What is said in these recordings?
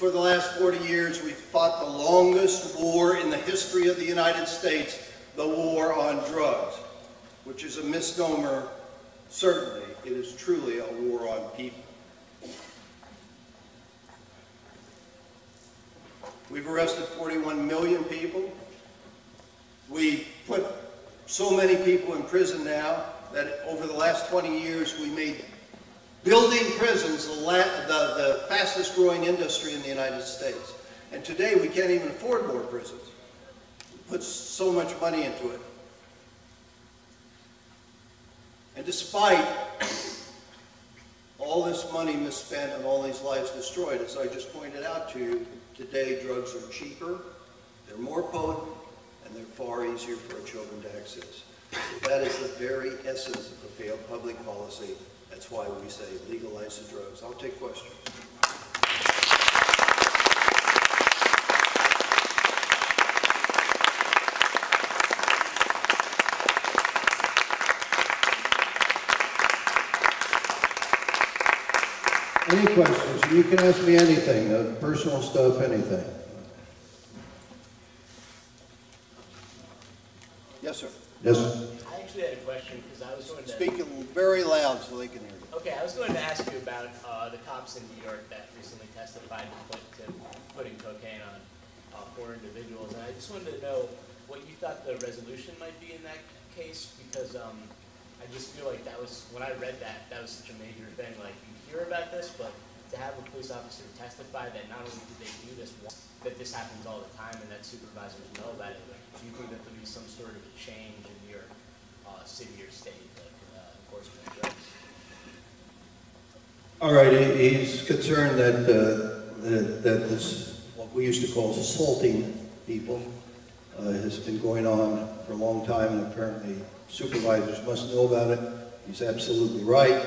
for the last 40 years, we've fought the longest war in the history of the United States, the war on drugs, which is a misnomer. Certainly, it is truly a war on people. We've arrested 41 million people. We put so many people in prison now that over the last 20 years we made building prisons the fastest growing industry in the United States. And today we can't even afford more prisons. We put so much money into it. And despite all this money misspent and all these lives destroyed, as I just pointed out to you, today drugs are cheaper, they're more potent, and they're far easier for our children to access. That is the very essence of a failed public policy. That's why we say legalize the drugs. I'll take questions. Any questions? You can ask me anything, personal stuff, anything. Yes, sir. Yes. I actually had a question because I was going to speak very loud so they can hear you. Okay, I was going to ask you about the cops in New York that recently testified to putting cocaine on 4 individuals, and I just wanted to know what you thought the resolution might be in that case, because I just feel like that was, when I read that, that was such a major thing. Like, you hear about this, but to have a police officer testify that not only did they do this once, that this happens all the time and that supervisors know about it, do you think that there'll be some sort of a change in your city or state, like enforcement of drugs? All right, he's concerned that that this, what we used to call assaulting people, has been going on for a long time, and apparently supervisors must know about it. He's absolutely right.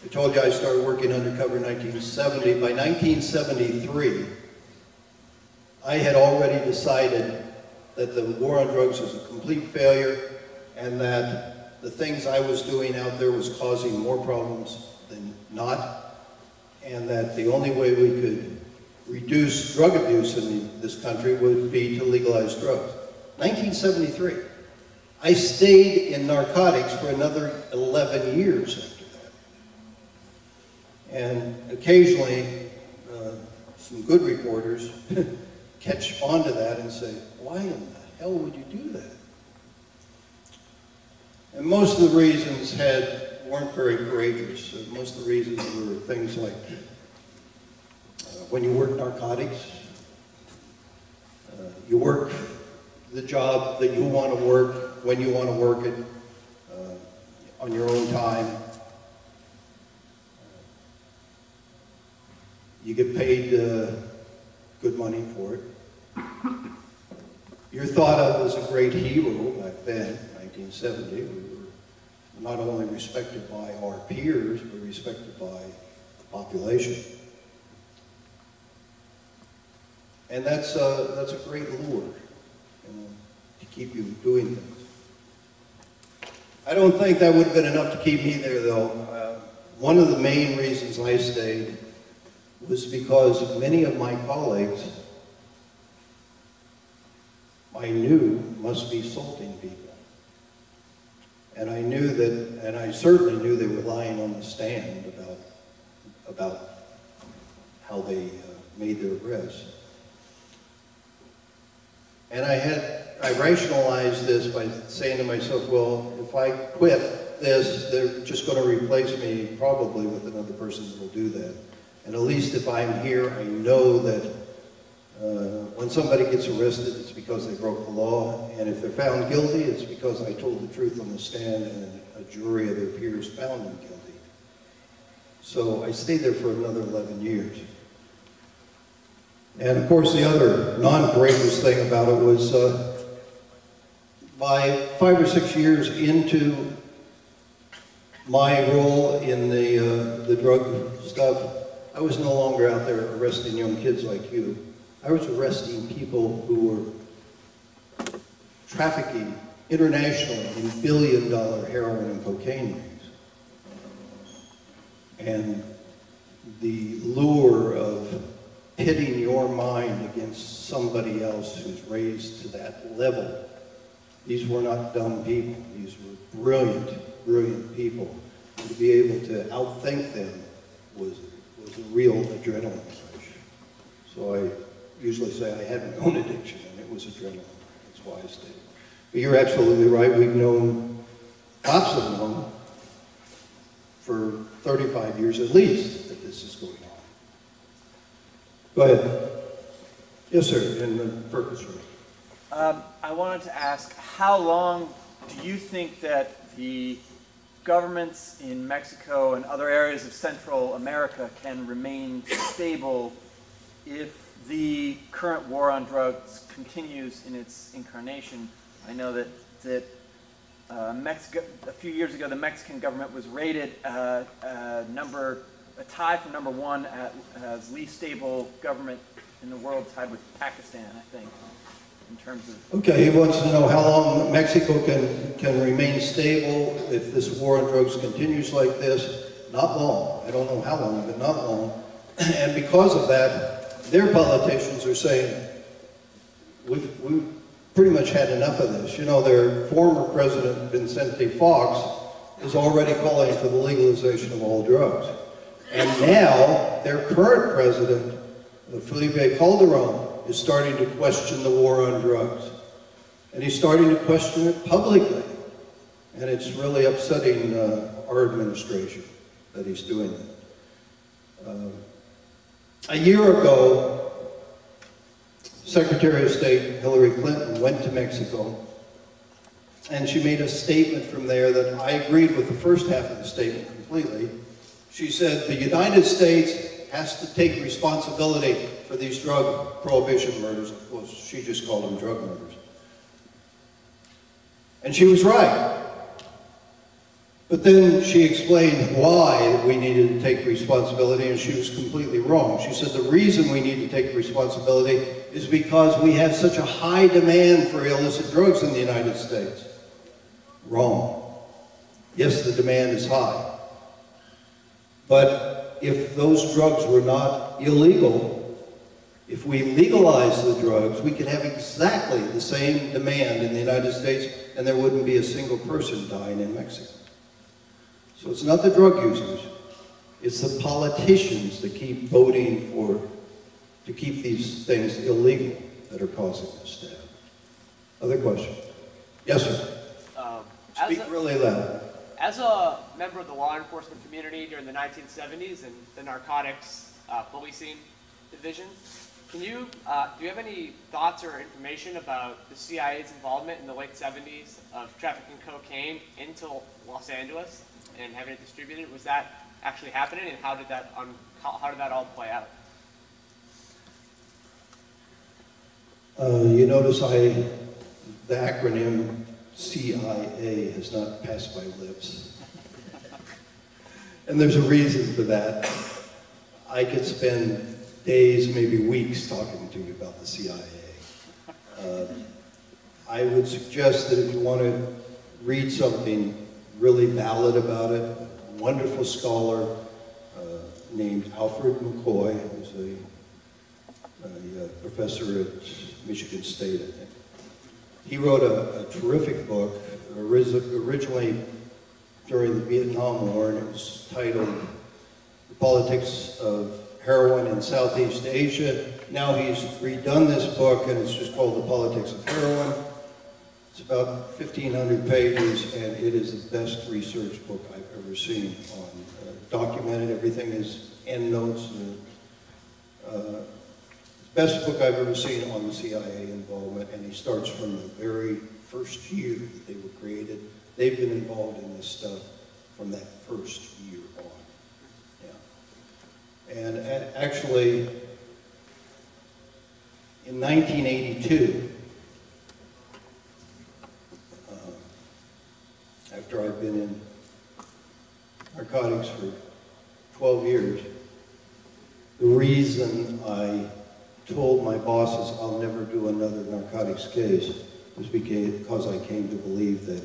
I told you I started working undercover in 1970. By 1973, I had already decided that the war on drugs was a complete failure, and that the things I was doing out there was causing more problems than not, and that the only way we could reduce drug abuse in this country would be to legalize drugs. 1973. I stayed in narcotics for another 11 years after that. And occasionally, some good reporters catch on to that and say, why in the hell would you do that? And most of the reasons weren't very courageous. Most of the reasons were things like, when you work narcotics, you work the job that you want to work, when you want to work it, on your own time. You get paid good money for it. You're thought of as a great hero back then, 1970. We were not only respected by our peers, but respected by the population. And that's a great lure, to keep you doing things. I don't think that would have been enough to keep me there, though. One of the main reasons I stayed was because many of my colleagues I knew must be assaulting people. And I knew that, and I certainly knew they were lying on the stand about how they made their arrests. And I rationalized this by saying to myself, well, if I quit this, they're just going to replace me probably with another person that will do that. And at least if I'm here, I know that when somebody gets arrested, it's because they broke the law. And if they're found guilty, it's because I told the truth on the stand and a jury of their peers found them guilty. So I stayed there for another 11 years. And of course, the other non-courageous thing about it was by 5 or 6 years into my role in the drug stuff, I was no longer out there arresting young kids like you. I was arresting people who were trafficking internationally in billion-dollar heroin and cocaine rings. And the lure of pitting your mind against somebody else who's raised to that level. These were not dumb people. These were brilliant, brilliant people. And to be able to outthink them was a real adrenaline rush. So I usually say I had my own addiction, and it was adrenaline. That's why I stayed. But you're absolutely right. We've known, lots of known, for 35 years at least, that this is going on. Go ahead. Yes, sir, in the purpose room. I wanted to ask, how long do you think that the governments in Mexico and other areas of Central America can remain stable if the current war on drugs continues in its incarnation? I know that Mexico, a few years ago, the Mexican government was rated a tie for #1 as least stable government in the world, tied with Pakistan, I think, in terms of... Okay, he wants to know how long Mexico can remain stable if this war on drugs continues like this. Not long. I don't know how long, but not long. And because of that, their politicians are saying, we've pretty much had enough of this. You know, their former president, Vicente Fox, is already calling for the legalization of all drugs. And now, their current president, Felipe Calderon, is starting to question the war on drugs. And he's starting to question it publicly. And it's really upsetting our administration that he's doing that. A year ago, Secretary of State Hillary Clinton went to Mexico, and she made a statement from there that I agreed with the first half of the statement completely. She said the United States has to take responsibility for these drug prohibition murders. Of course, she just called them drug murders. And she was right. But then she explained why we needed to take responsibility, and she was completely wrong. She said the reason we need to take responsibility is because we have such a high demand for illicit drugs in the United States. Wrong. Yes, the demand is high. But if those drugs were not illegal, if we legalized the drugs, we could have exactly the same demand in the United States, and there wouldn't be a single person dying in Mexico. So it's not the drug users, it's the politicians that keep voting to keep these things illegal that are causing this to happen. Other questions? Yes, sir. Speak really loud. As a member of the law enforcement community during the 1970s and the narcotics policing division, do you have any thoughts or information about the CIA's involvement in the late 70s of trafficking cocaine into Los Angeles and having it distributed? Was that actually happening, and how did that all play out? You notice the acronym CIA has not passed my lips. And there's a reason for that. I could spend days, maybe weeks, talking to you about the CIA. I would suggest that if you want to read something really valid about it, a wonderful scholar named Alfred McCoy, who's a professor at Michigan State, I think. He wrote a terrific book, originally during the Vietnam War, and it was titled The Politics of Heroin in Southeast Asia. Now he's redone this book, and it's just called The Politics of Heroin. It's about 1,500 pages, and it is the best research book I've ever seen on documented. Everything is endnotes. Best book I've ever seen on the CIA involvement, and he starts from the very first year that they were created. They've been involved in this stuff from that first year on. Yeah. And actually, in 1982, after I've been in narcotics for 12 years, the reason I told my bosses I'll never do another narcotics case was because I came to believe that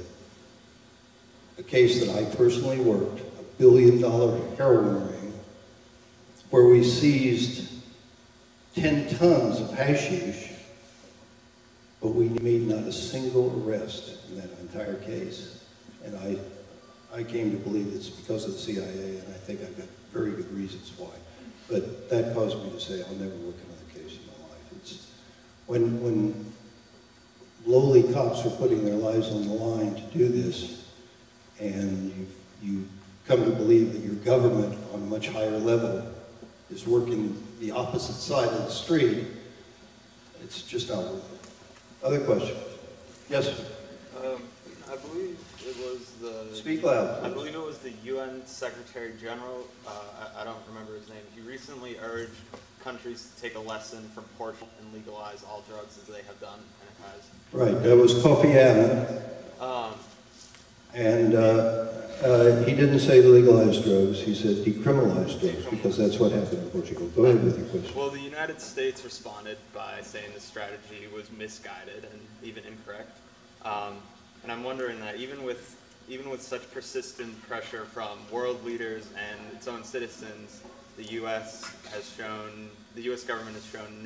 a case that I personally worked, $1 billion heroin ring, where we seized 10 tons of hashish, but we made not a single arrest in that entire case. And I came to believe it's because of the CIA, and I think I've got very good reasons why. But that caused me to say, I'll never work another case in my life. It's when lowly cops are putting their lives on the line to do this, and you come to believe that your government on a much higher level is working the opposite side of the street, it's just not worth it. Other questions? Yes, sir. I believe it was the... Speak loud, I please. believe it was the UN Secretary General, I don't remember his name. He recently urged countries to take a lesson from Portugal and legalize all drugs as they have done, and it has. Right, that was Kofi Annan. And he didn't say legalize drugs, he said decriminalize drugs, because that's what happened in Portugal. Go ahead with your question. Well, the United States responded by saying the strategy was misguided and even incorrect. And I'm wondering that even with such persistent pressure from world leaders and its own citizens, the U.S. government has shown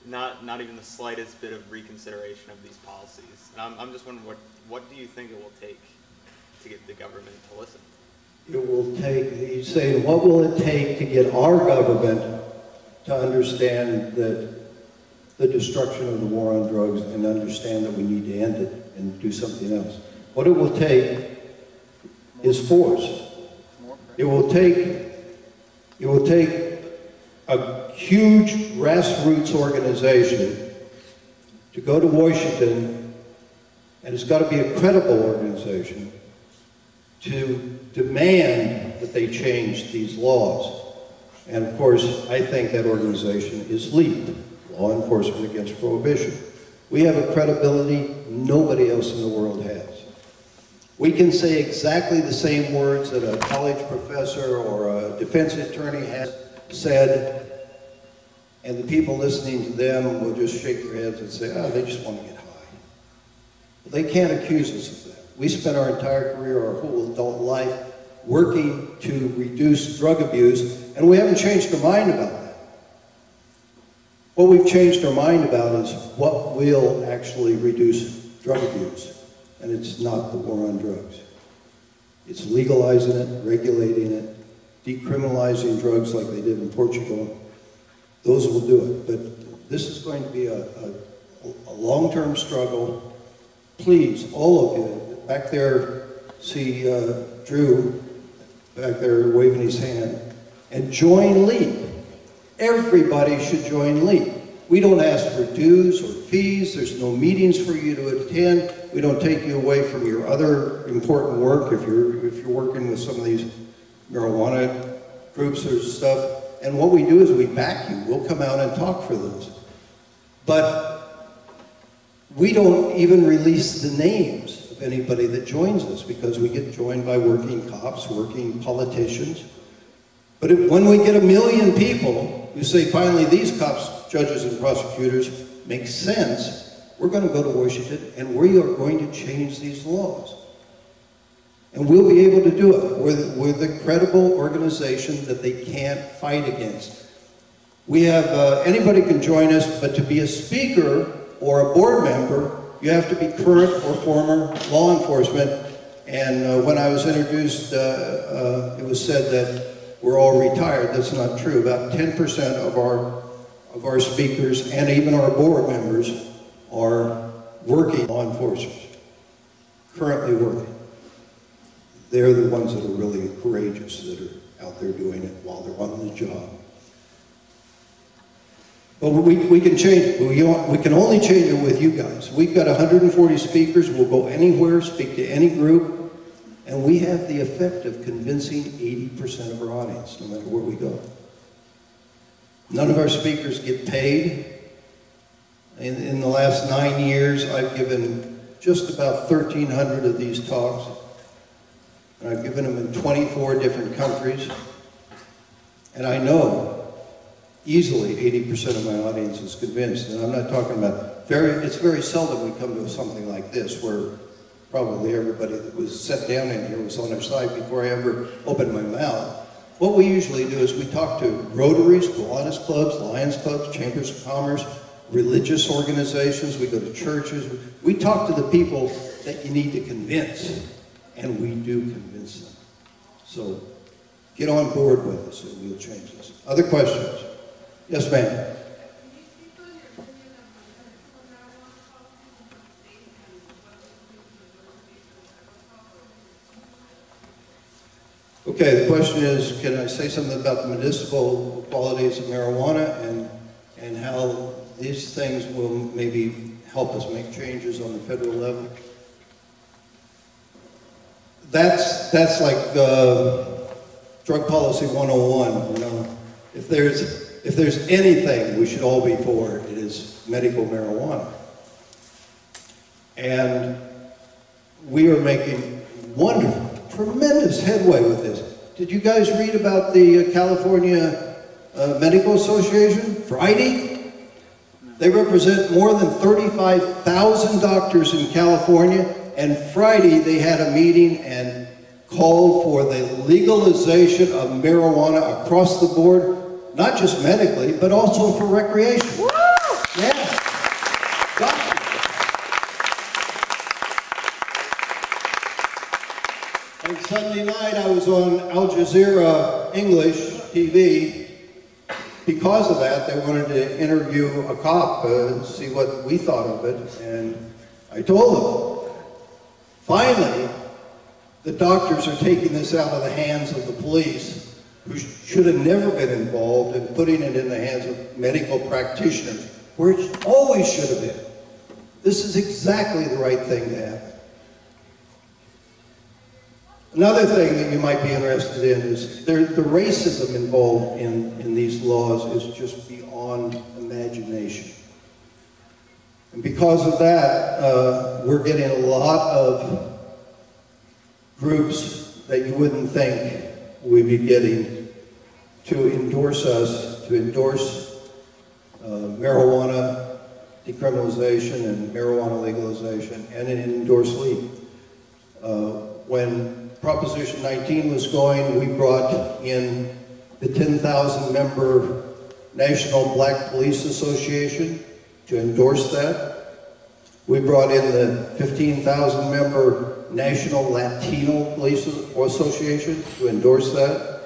not even the slightest bit of reconsideration of these policies. And I'm just wondering, what do you think it will take to get the government to listen? It will take, he's saying, what will it take to get our government to understand that the destruction of the war on drugs and understand that we need to end it and do something else? What it will take is force. It will take a huge grassroots organization to go to Washington, and it's got to be a credible organization, to demand that they change these laws. And of course, I think that organization is LEAP, Law Enforcement Against Prohibition. We have a credibility nobody else in the world has. We can say exactly the same words that a college professor or a defense attorney has said, and the people listening to them will just shake their heads and say, oh, they just want to get high. Well, they can't accuse us of that. We spent our entire career, our whole adult life, working to reduce drug abuse, and we haven't changed our mind about that. What we've changed our mind about is what will actually reduce drug abuse. And it's not the war on drugs. It's legalizing it, regulating it, decriminalizing drugs like they did in Portugal. Those will do it. But this is going to be a long-term struggle. Please, all of you, back there, see Drew back there waving his hand, and join LEAP. Everybody should join LEAP. We don't ask for dues or fees. There's no meetings for you to attend. We don't take you away from your other important work if you're working with some of these marijuana groups or stuff. And what we do is we back you. We'll come out and talk for those. But we don't even release the names of anybody that joins us because we get joined by working cops, working politicians. But when we get 1 million people who say, finally, these cops, judges, and prosecutors make sense, we're going to go to Washington and we are going to change these laws. And we'll be able to do it. We're the credible organization that they can't fight against. We have, anybody can join us, but to be a speaker or a board member, you have to be current or former law enforcement. And when I was introduced, it was said that we're all retired. That's not true. About 10% of our speakers and even our board members are working law enforcers, currently working. They're the ones that are really courageous, that are out there doing it while they're on the job. But we can change it. We can only change it with you guys. We've got 140 speakers. We'll go anywhere, speak to any group, and we have the effect of convincing 80% of our audience, no matter where we go. None of our speakers get paid. In the last 9 years, I've given just about 1,300 of these talks. And I've given them in 24 different countries. And I know easily 80% of my audience is convinced. And I'm not talking about, it's very seldom we come to something like this where probably everybody that was set down in here was on their side before I ever opened my mouth. what we usually do is we talk to Rotaries, Kiwanis clubs, Lions clubs, chambers of commerce, religious organizations. We go to churches. We talk to the people that you need to convince, and we do convince them. So get on board with us and we'll change this. Other questions? Yes, ma'am. Okay, the question is, can I say something about the medicinal qualities of marijuana and how these things will maybe help us make changes on the federal level? That's like drug policy 101, you know. If there's anything we should all be for, it is medical marijuana. And we are making wonderful, tremendous headway with this. Did you guys read about the California Medical Association, Friday? They represent more than 35,000 doctors in California, and Friday they had a meeting and called for the legalization of marijuana across the board, not just medically, but also for recreation. Woo! Yeah. Doctors. And Sunday night I was on Al Jazeera English TV. Because of that, they wanted to interview a cop and see what we thought of it, and I told them, finally, the doctors are taking this out of the hands of the police, who should have never been involved, and putting it in the hands of medical practitioners, where it always should have been. This is exactly the right thing to happen. Another thing that you might be interested in is the racism involved in these laws is just beyond imagination. And because of that, we're getting a lot of groups that you wouldn't think we'd be getting to endorse us, to endorse marijuana decriminalization and marijuana legalization, and endorse LEAP. When Proposition 19 was going, we brought in the 10,000 member National Black Police Association to endorse that. We brought in the 15,000 member National Latino Police Association to endorse that.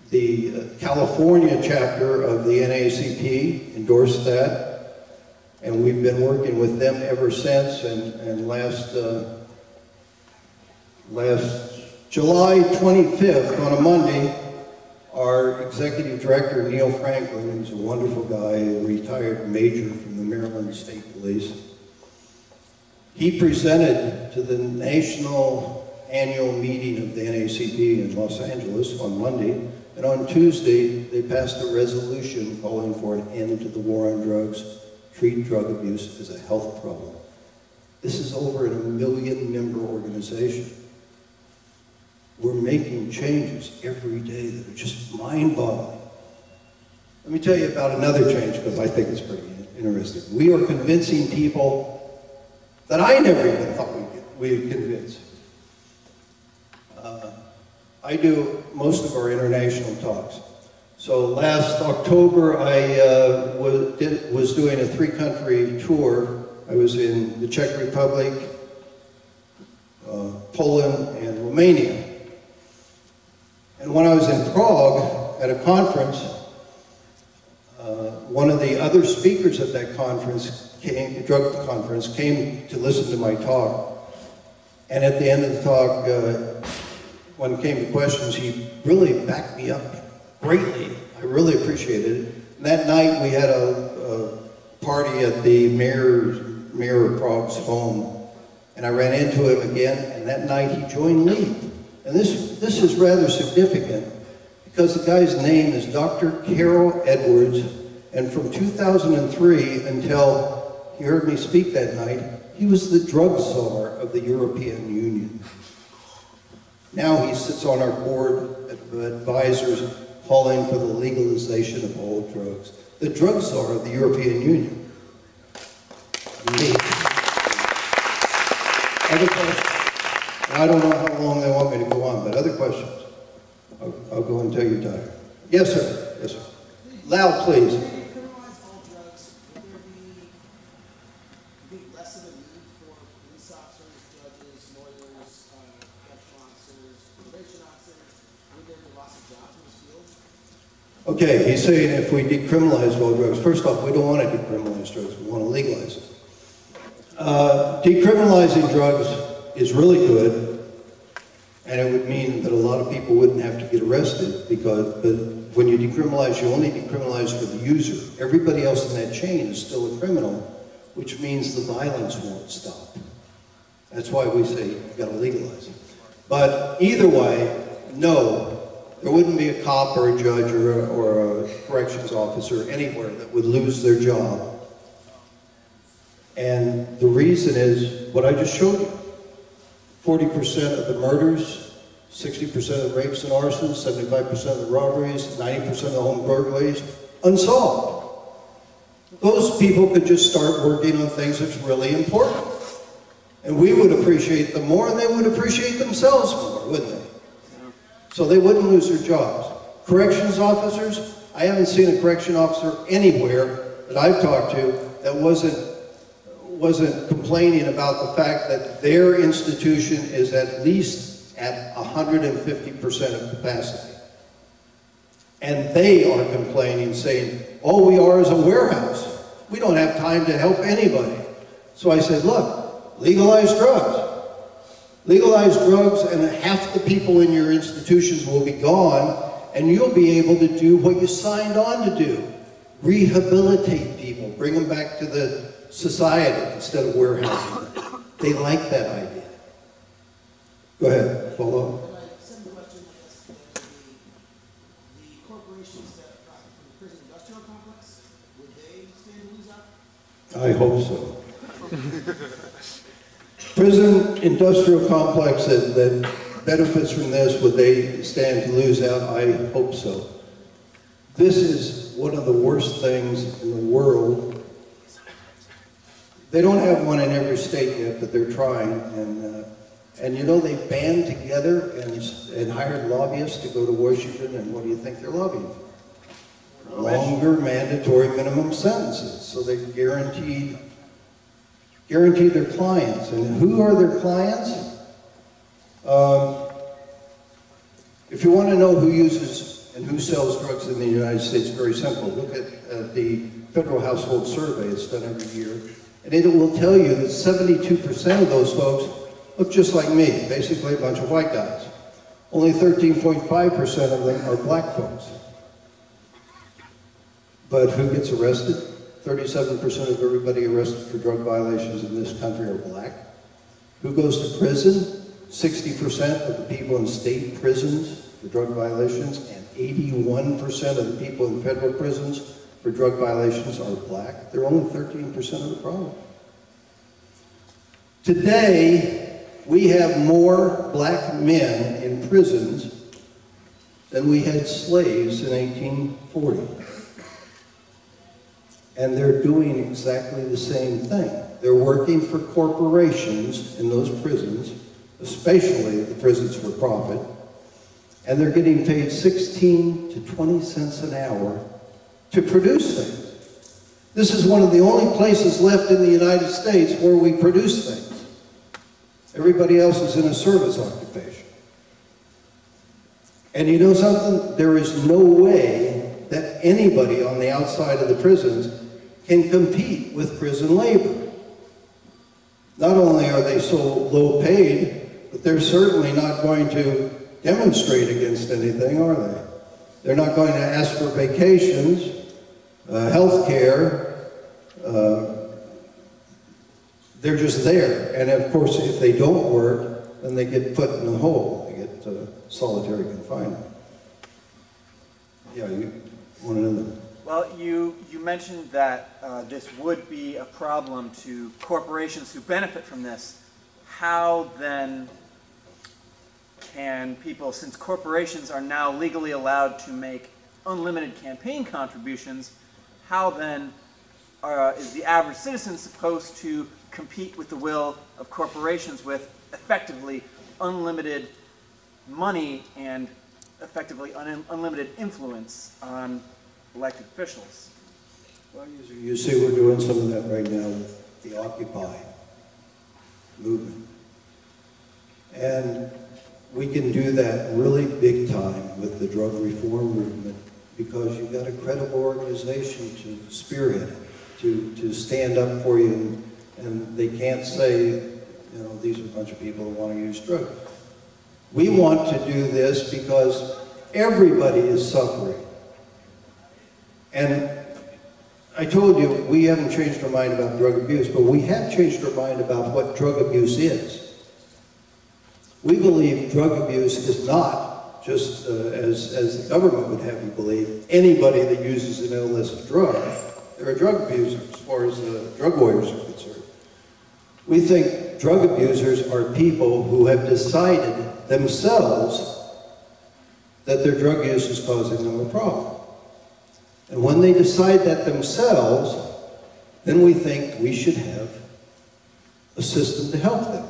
The California chapter of the NAACP endorsed that, and we've been working with them ever since, and last July 25th, on a Monday, our executive director, Neil Franklin, who's a wonderful guy, a retired major from the Maryland State Police, he presented to the national annual meeting of the NAACP in Los Angeles on Monday, and on Tuesday, they passed a resolution calling for an end to the war on drugs, treat drug abuse as a health problem. This is over a 1 million member organization. We're making changes every day that are just mind-boggling. Let me tell you about another change, because I think it's pretty interesting. We are convincing people that I never even thought we'd convince. I do most of our international talks. So last October, I was doing a 3-country tour. I was in the Czech Republic, Poland, and Romania. And when I was in Prague at a conference, one of the other speakers at that conference, drug conference, came to listen to my talk. And at the end of the talk, when it came to questions, he really backed me up greatly. I really appreciated it. And that night we had a party at the mayor of Prague's home, and I ran into him again, and that night he joined LEAP. And this is rather significant, because the guy's name is Dr. Carol Edwards, and from 2003 until he heard me speak that night, he was the drug czar of the European Union. Now he sits on our board of advisors calling for the legalization of all drugs. The drug czar of the European Union. Me. Other questions? I don't know how long they want me to go on, but other questions? I'll go until you're tired. Yes, sir. Yes, sir. Loud, please. If you criminalize all drugs, would there be less of a need for police officers, judges, lawyers, correctional officers, probation officers? Would there be lots of jobs in this field? Okay, he's saying if we decriminalize all drugs, first off, we don't want to decriminalize drugs, we want to legalize it. Decriminalizing drugs is really good, and it would mean that a lot of people wouldn't have to get arrested, but when you decriminalize, you only decriminalize for the user. Everybody else in that chain is still a criminal, which means the violence won't stop. That's why we say you've got to legalize it. But either way, no, there wouldn't be a cop or a judge or a corrections officer anywhere that would lose their job. And the reason is what I just showed you. 40% of the murders, 60% of the rapes and arsons, 75% of the robberies, 90% of the home burglaries, unsolved. Those people could just start working on things that's really important. And we would appreciate them more, and they would appreciate themselves more, wouldn't they? So they wouldn't lose their jobs. Corrections officers, I haven't seen a correction officer anywhere that I've talked to that wasn't complaining about the fact that their institution is at least at 150% of capacity. And they are complaining, saying, all we are is a warehouse. We don't have time to help anybody. So I said, look, legalize drugs. Legalize drugs and half the people in your institutions will be gone, and you'll be able to do what you signed on to do. Rehabilitate people, bring them back to the society instead of warehousing them. They like that idea. Go ahead, follow up. Second question, I guess, the corporations that profit from the prison industrial complex, would they stand to lose out? I hope so. Prison industrial complex that benefits from this, would they stand to lose out? I hope so. This is one of the worst things in the world. They don't have one in every state yet, but they're trying. And you know, they band together and hired lobbyists to go to Washington, and what do you think they're lobbying for? Longer mandatory minimum sentences. So they guarantee their clients. And who are their clients? If you want to know who uses and who sells drugs in the United States, very simple. Look at the Federal Household Survey. It's done every year. And it will tell you that 72% of those folks look just like me, basically a bunch of white guys. Only 13.5% of them are black folks. But who gets arrested? 37% of everybody arrested for drug violations in this country are black. Who goes to prison? 60% of the people in state prisons for drug violations, and 81% of the people in federal prisons for drug violations are black. They're only 13% of the problem. Today, we have more black men in prisons than we had slaves in 1840. And they're doing exactly the same thing. They're working for corporations in those prisons, especially the prisons for profit, and they're getting paid 16 to 20 cents an hour to produce things. This is one of the only places left in the United States where we produce things. Everybody else is in a service occupation. And you know something? There is no way that anybody on the outside of the prisons can compete with prison labor. Not only are they so low paid, but they're certainly not going to demonstrate against anything, are they? They're not going to ask for vacations, health care. They're just there. And of course, if they don't work, then they get put in a hole. They get solitary confinement. Yeah, you want to know that? Well, you mentioned that this would be a problem to corporations who benefit from this. How then can people, since corporations are now legally allowed to make unlimited campaign contributions, how then is the average citizen supposed to compete with the will of corporations with effectively unlimited money and effectively unlimited influence on elected officials. Well, you see we're doing some of that right now with the Occupy movement. And we can do that really big time with the drug reform movement because you've got a credible organization to spearhead it, to stand up for you, and they can't say, you know, these are a bunch of people who want to use drugs. We want to do this because everybody is suffering. And I told you, we haven't changed our mind about drug abuse, but we have changed our mind about what drug abuse is. We believe drug abuse is not just, as the government would have you believe, anybody that uses an illicit drug. There are drug abusers as far as drug lawyers are concerned. We think drug abusers are people who have decided themselves that their drug use is causing them a problem. And when they decide that themselves, then we think we should have a system to help them.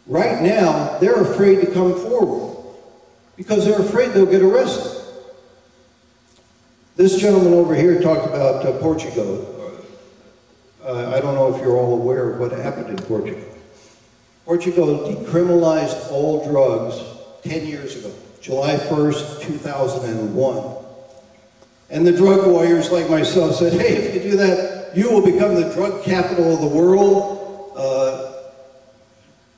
Right now, they're afraid to come forward because they're afraid they'll get arrested. This gentleman over here talked about Portugal. I don't know if you're all aware of what happened in Portugal. Portugal decriminalized all drugs 10 years ago, July 1st, 2001. And the drug lawyers like myself said, hey, if you do that, you will become the drug capital of the world.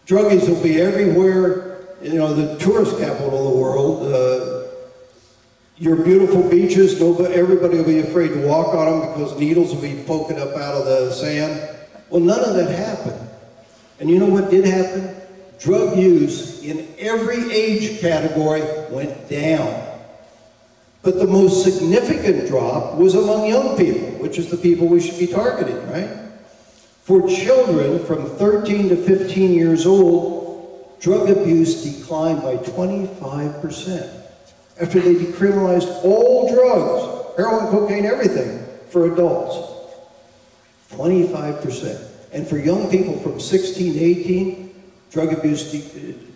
Druggies will be everywhere, you know, the tourist capital of the world. Your beautiful beaches, everybody will be afraid to walk on them because needles will be poking up out of the sand. Well, none of that happened. And you know what did happen? Drug use in every age category went down. But the most significant drop was among young people, which is the people we should be targeting, right? For children from 13 to 15 years old, drug abuse declined by 25% after they decriminalized all drugs, heroin, cocaine, everything, for adults. 25%. And for young people from 16 to 18, drug abuse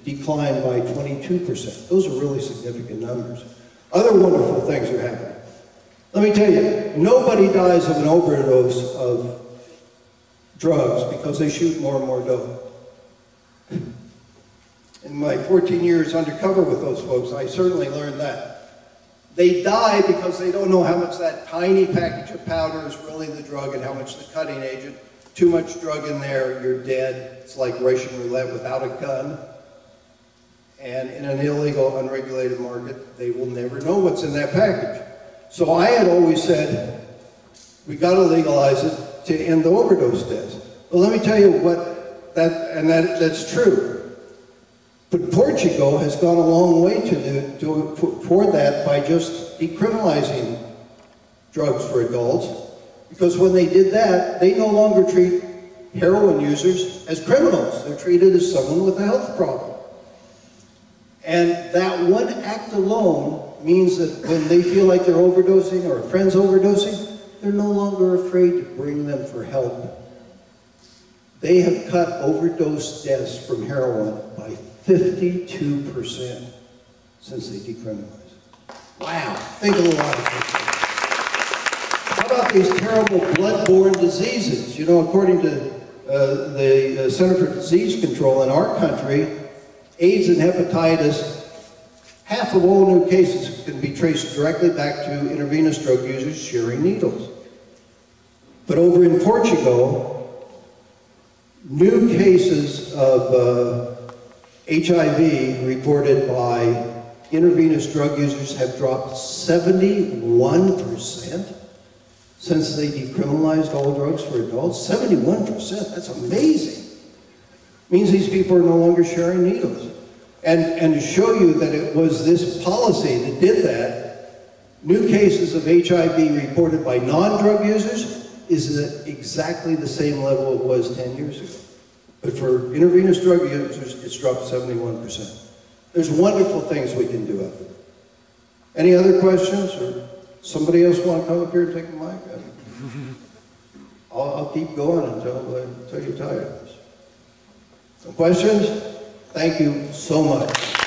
declined by 22%. Those are really significant numbers. Other wonderful things are happening. Let me tell you, nobody dies of an overdose of drugs because they shoot more and more dope. In my 14 years undercover with those folks, I certainly learned that. They die because they don't know how much that tiny package of powder is really the drug and how much the cutting agent. Too much drug in there, you're dead. It's like Russian roulette without a gun. And in an illegal, unregulated market, they will never know what's in that package. So I had always said, we got to legalize it to end the overdose deaths. Well, let me tell you what, that's true. But Portugal has gone a long way toward that by just decriminalizing drugs for adults. Because when they did that, they no longer treat heroin users as criminals. They're treated as someone with a health problem. And that one act alone means that when they feel like they're overdosing or a friend's overdosing, they're no longer afraid to bring them for help. They have cut overdose deaths from heroin by 52% since they decriminalized it. Wow, think of a lot of things. How about these terrible blood-borne diseases? You know, according to the Center for Disease Control in our country, AIDS and hepatitis, half of all new cases can be traced directly back to intravenous drug users sharing needles. But over in Portugal, new cases of HIV reported by intravenous drug users have dropped 71% since they decriminalized all drugs for adults. 71%, that's amazing. Means these people are no longer sharing needles. And to show you that it was this policy that did that, new cases of HIV reported by non-drug users is at exactly the same level it was 10 years ago. But for intravenous drug users, it's dropped 71%. There's wonderful things we can do out there. Any other questions? Or somebody else want to come up here and take a mic? I'll keep going until you're tired. Some questions? Thank you so much.